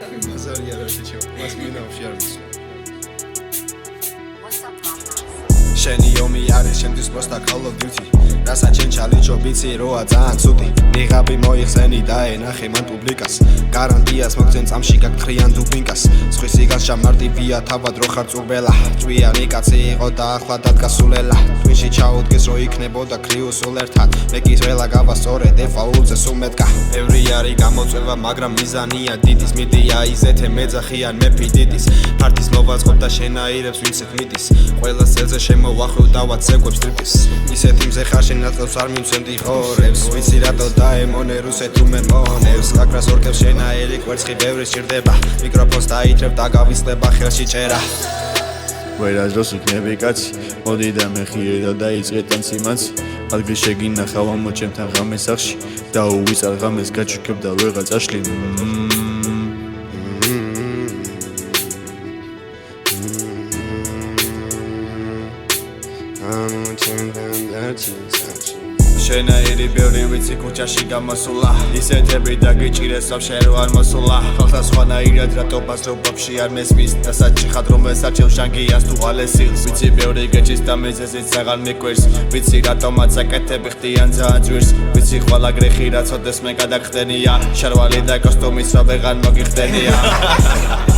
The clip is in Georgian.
Mazari ara შეჩო. მას მინავში არ ვიცი. შენი ომი არის შემდის პოსტა Call of Duty. რასაც შენ ჩალიჩო ვიცი როა ძალიან ცუდი. ვიღაბი მოიხსენი და ენახე მან პუბლიკას. გარანტიას მოგცენ წამში გაგთხრიან დუბინკას. სხვის იგას ჩამარტივია თავად რო ხარ წურბელა. ჭვიანი კაცი იყო და ახლა დადგასულელა. ტვინში ჩაუდგეს რო იქნებოდა კრიუს სულ ერთად. მე კი ძველა გავასწორე დეფაულზე სულ მეტკა. ბევრი არის გამოწვევა მაგრამ მიზანია დიდის მიდია იზეთე მეძახიან მეფი დიდის. ფარტის მოვაწყობ და შენაირებს ვინცეთ მიდის. ყველა წელზე შემოვახვევ და ვაცეკვებს ტრიპის. ისეთი მზე ხარ შენ ნაწევს არ მიმცემდი ხორებს. ვიცი რატო დაემონე რუსეთ ումը მონებს. კაკრას ორკებს შენაირი კვერცხი ბევრი სჭირდება. მიკროფონს დაიჭრებ და გავისწლება ხელში ჭერა. ვერაზროს იქნები კაცი, მოდი და მეხიე და დაიწყე ტანციმაცი. ადგილ შეგინახავ ამ ჩემთან ღამეს სახში და უვიწარ ღამეს გაჩუქებ და ვეღარ წაშლი. შენაირი ბევრი ვიცი ქუჩაში გამოსულა ისეთები დაგიჭირეს სამშე რო არ მოსულა ხალხა სხვანაირად რატო ბაზრობებში არ მესმის და საჭიხად რომელს არჩევ შანგიას თუ ალესილს ვიცი ბევრი გეჭის და მეზეზით საღარ მიკვირს ვიცი რატომაც აკეთები ხდიან ძალიან ძვირს ვიცი ყველა გრეხი რაც ოდეს მე გადაგხდენია შარვალი და კოსტუმის რო ვეღარ მოგიხდენია